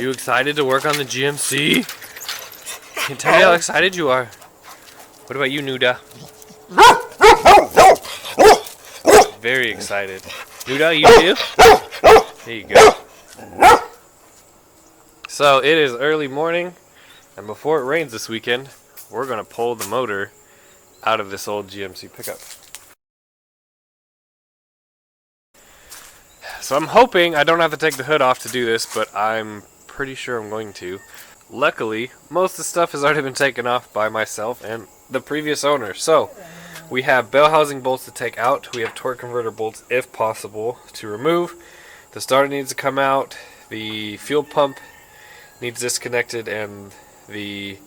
you excited to work on the GMC? Can you tell me how excited you are? What about you, Nuda? Very excited. Nuda, you too? There you go. So it is early morning, and before it rains this weekend, we're going to pull the motor out of this old GMC pickup. So I'm hoping I don't have to take the hood off to do this, but I'm pretty sure I'm going to. Luckily, most of the stuff has already been taken off by myself and the previous owner. So we have bell housing bolts to take out. We have torque converter bolts, if possible, to remove. The starter needs to come out. The fuel pump needs disconnected, and the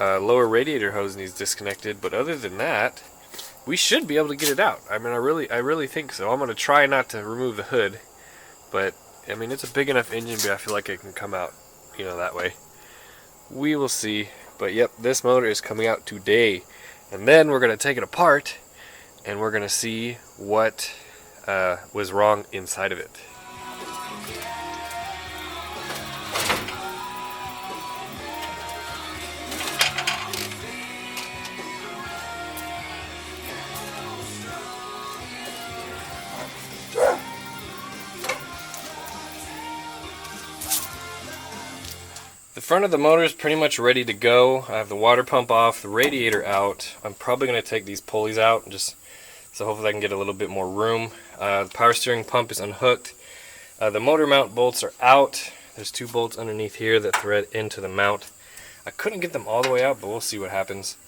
lower radiator hose needs disconnected. But other than that, we should be able to get it out. I mean, I really think so. I'm going to try not to remove the hood, but I mean, it's a big enough engine bay. I feel like it can come out, that way. We will see. But yep, this motor is coming out today, and then we're going to take it apart, and we're going to see what was wrong inside of it. The front of the motor is pretty much ready to go. I have the water pump off, the radiator out. I'm probably going to take these pulleys out just so hopefully I can get a little bit more room. The power steering pump is unhooked. The motor mount bolts are out. There's 2 bolts underneath here that thread into the mount. I couldn't get them all the way out, but we'll see what happens.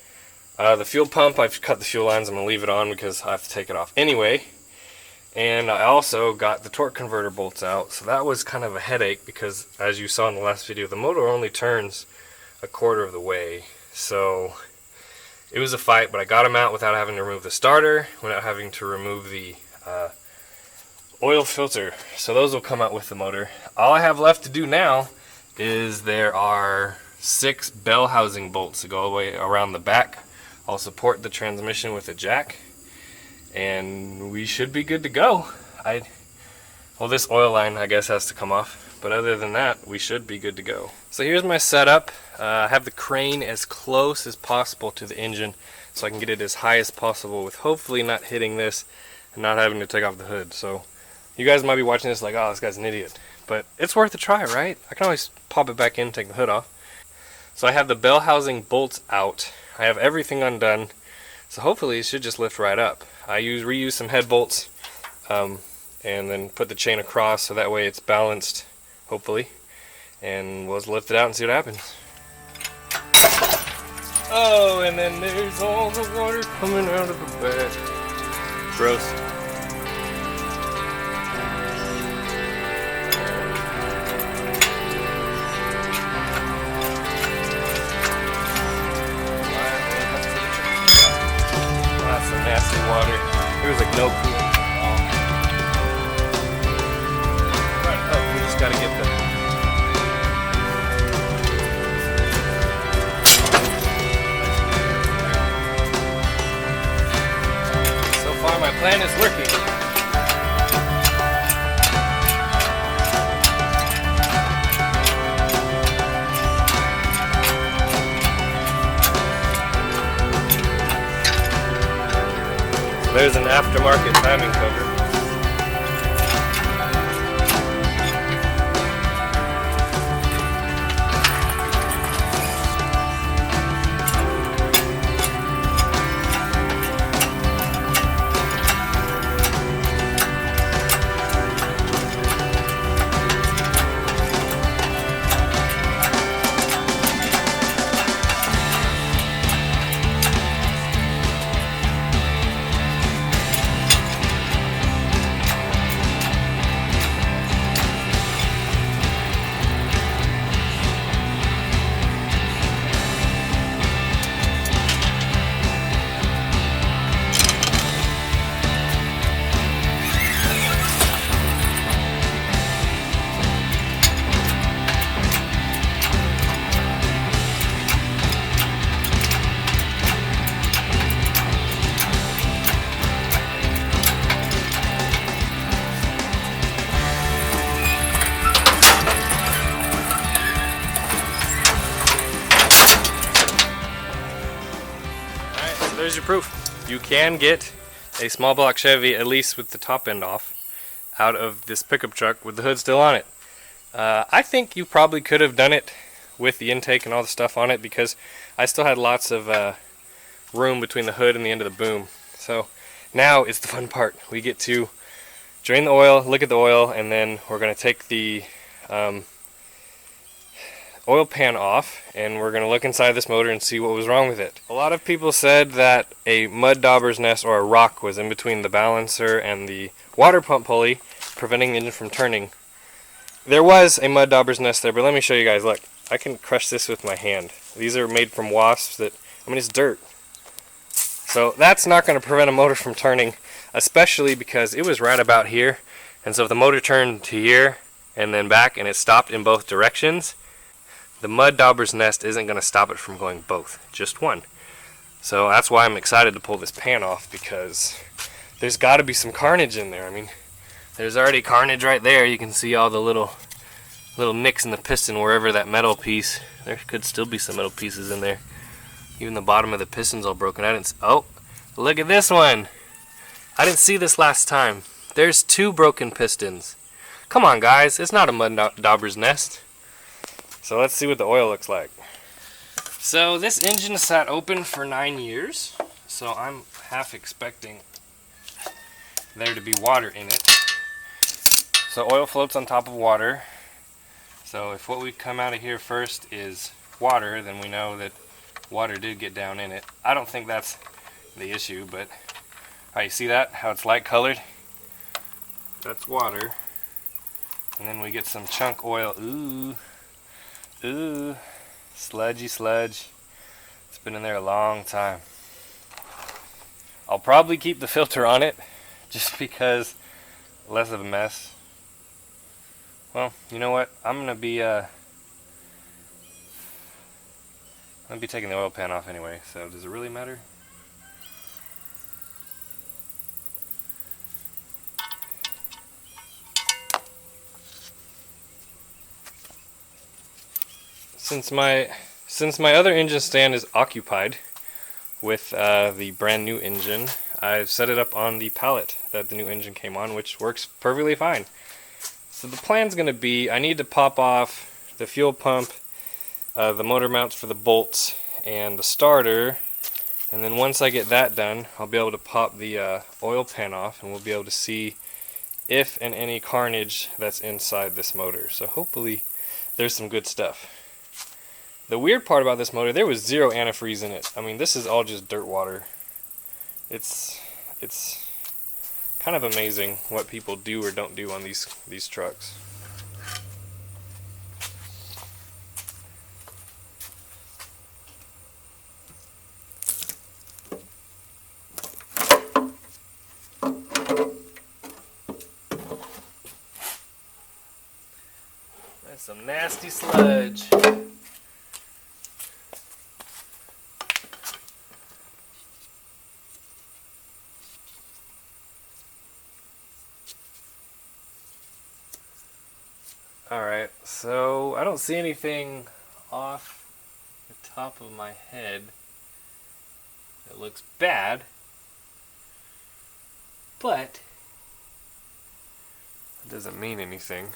The fuel pump, I've cut the fuel lines. I'm going to leave it on because I have to take it off anyway. And I also got the torque converter bolts out, so that was kind of a headache because, as you saw in the last video, the motor only turns a quarter of the way. So it was a fight, but I got them out without having to remove the starter, without having to remove the oil filter. So those will come out with the motor. All I have left to do now is there are 6 bell housing bolts to go all the way around the back. I'll support the transmission with a jack, and we should be good to go. Well, this oil line, I guess, has to come off, but other than that, we should be good to go. So here's my setup. I have the crane as close as possible to the engine so I can get it as high as possible with hopefully not hitting this and not having to take off the hood. So you guys might be watching this like, oh, this guy's an idiot, but it's worth a try, right? I can always pop it back in and take the hood off. So I have the bell housing bolts out. I have everything undone, so hopefully it should just lift right up. I reuse some head bolts and then put the chain across so that way it's balanced, hopefully. And we'll just lift it out and see what happens. Oh, and then there's all the water coming out of the bag. Gross. Some nasty water. There was like no coolant at all. Right, we just gotta get the so far my plan is working. There's an aftermarket timing cover. there's your proof. You can get a small block Chevy, at least with the top end off, out of this pickup truck with the hood still on it. I think you probably could have done it with the intake and all the stuff on it, because I still had lots of room between the hood and the end of the boom. So now is the fun part. We get to drain the oil, look at the oil, and then we're going to take the oil pan off, and we're going to look inside this motor and see what was wrong with it. A lot of people said that a mud dauber's nest or a rock was in between the balancer and the water pump pulley, preventing the engine from turning. There was a mud dauber's nest there, but let me show you guys. Look, I can crush this with my hand. These are made from wasps that, I mean, it's dirt. So that's not going to prevent a motor from turning, especially because it was right about here. And so if the motor turned to here and then back and it stopped in both directions, the mud dauber's nest isn't going to stop it from going both, just one. So that's why I'm excited to pull this pan off, because there's got to be some carnage in there. I mean, there's already carnage right there. You can see all the little nicks in the piston wherever that metal piece. There could still be some metal pieces in there. Even the bottom of the piston's all broken. Oh, look at this one. I didn't see this last time. There's 2 broken pistons. Come on, guys. It's not a mud dauber's nest. So let's see what the oil looks like. So this engine sat open for 9 years. So I'm half expecting there to be water in it. So oil floats on top of water. So if what we come out of here first is water, then we know that water did get down in it. I don't think that's the issue, but alright, you see that? How it's light colored? That's water. And then we get some chunk oil. Ooh, sludgy sludge. It's been in there a long time. I'll probably keep the filter on it, just because less of a mess. Well, you know what? I'm gonna be taking the oil pan off anyway, so does it really matter? Since my other engine stand is occupied with the brand new engine, I've set it up on the pallet that the new engine came on, which works perfectly fine. So the plan's going to be, I need to pop off the fuel pump, the motor mounts for the bolts, and the starter, and then once I get that done, I'll be able to pop the oil pan off, and we'll be able to see if and any carnage that's inside this motor. So hopefully there's some good stuff. The weird part about this motor, there was 0 antifreeze in it. I mean, this is all just dirt water. It's kind of amazing what people do or don't do on these trucks. That's some nasty sludge. Alright, so I don't see anything off the top of my head that looks bad, but it doesn't mean anything.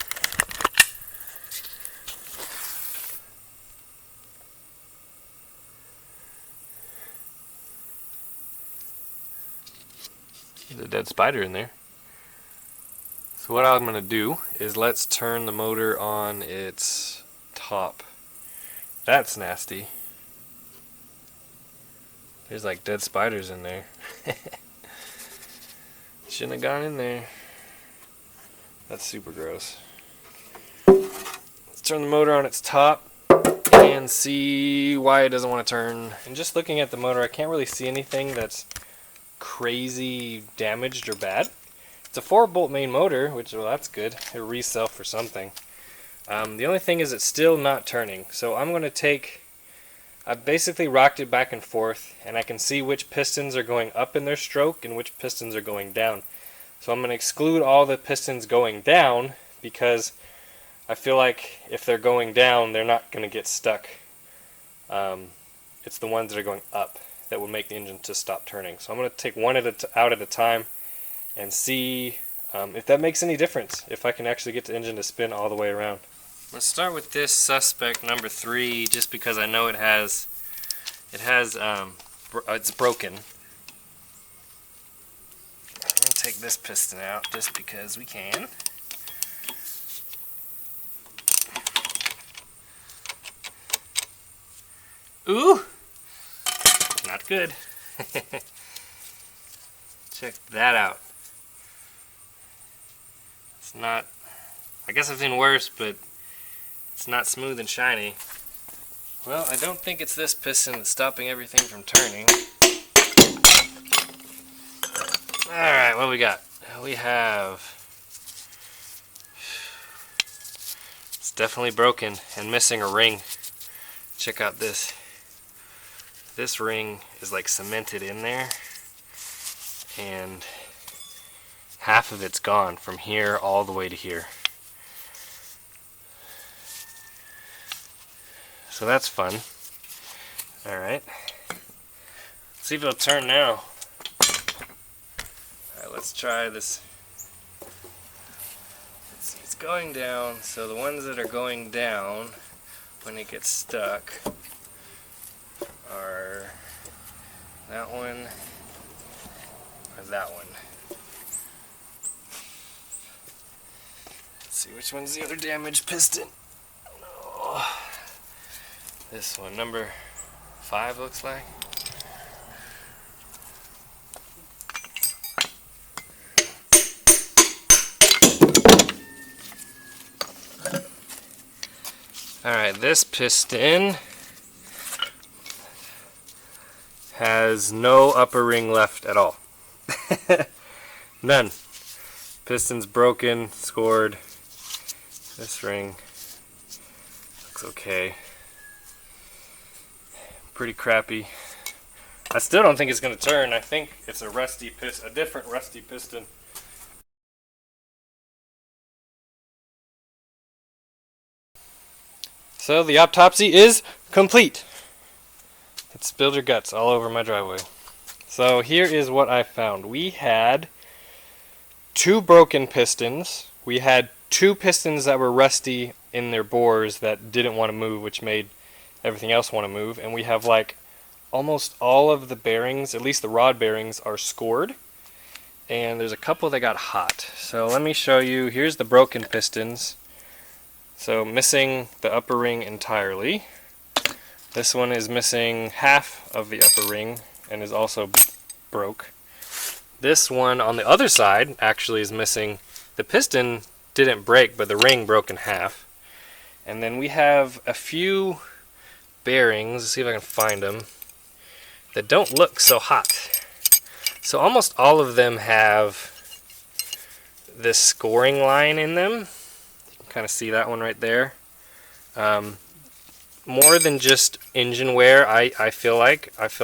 There's a dead spider in there. So what I'm going to do is let's turn the motor on its top. That's nasty. There's like dead spiders in there. Shouldn't have gone in there. That's super gross. Let's turn the motor on its top and see why it doesn't want to turn. And just looking at the motor, I can't really see anything that's crazy damaged or bad. It's a 4-bolt main motor, which, well, that's good. It'll resell for something. The only thing is it's still not turning. So I'm going to take, I've basically rocked it back and forth, and I can see which pistons are going up in their stroke and which pistons are going down. So I'm going to exclude all the pistons going down, because I feel like if they're going down, they're not going to get stuck. It's the ones that are going up. that will make the engine to stop turning. So I'm going to take one out at a time and see if that makes any difference, if I can actually get the engine to spin all the way around. Let's start with this suspect number 3, just because I know it's broken. I'm going to take this piston out just because we can. Ooh! Not good. Check that out. It's not, I guess I've seen worse, but it's not smooth and shiny. Well, I don't think it's this piston that's stopping everything from turning. Alright, what do we got? We have... It's definitely broken and missing a ring. Check out this. This ring is like cemented in there, and half of it's gone from here all the way to here. So that's fun. Alright. See if it'll turn now. Alright, let's try this. Let's see, it's going down, so the ones that are going down when it gets stuck are that one or that one. Let's see, which one's the other damaged piston? Oh, this one, number 5 looks like. Alright, this piston has no upper ring left at all. None. Piston's broken, scored. This ring looks okay. Pretty crappy. I still don't think it's going to turn. I think it's a rusty piston, a different rusty piston. So the autopsy is complete. It spilled your guts all over my driveway. So here is what I found. We had 2 broken pistons. We had 2 pistons that were rusty in their bores that didn't want to move, which made everything else want to move. And we have like almost all of the bearings, at least the rod bearings, are scored. And there's a couple that got hot. So let me show you. Here's the broken pistons. So missing the upper ring entirely. This one is missing half of the upper ring and is also broke. This one on the other side actually is missing. The piston didn't break, but the ring broke in half. And then we have a few bearings, let's see if I can find them, that don't look so hot. So almost all of them have this scoring line in them. Kind of see that one right there. More than just engine wear, I feel like that's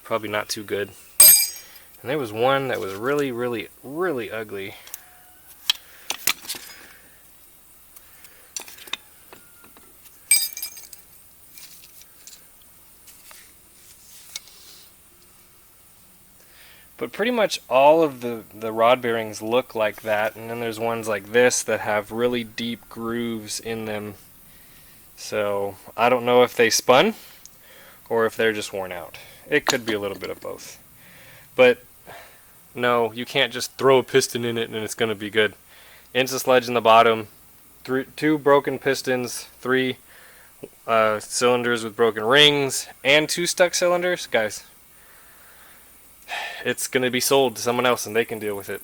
probably not too good. And there was one that was really ugly. But pretty much all of the rod bearings look like that, and then there's ones like this that have really deep grooves in them. So I don't know if they spun or if they're just worn out. It could be a little bit of both. But no, you can't just throw a piston in it and it's going to be good. Inch of sledge in the bottom, 2 broken pistons, 3 cylinders with broken rings, and 2 stuck cylinders. Guys, it's going to be sold to someone else and they can deal with it.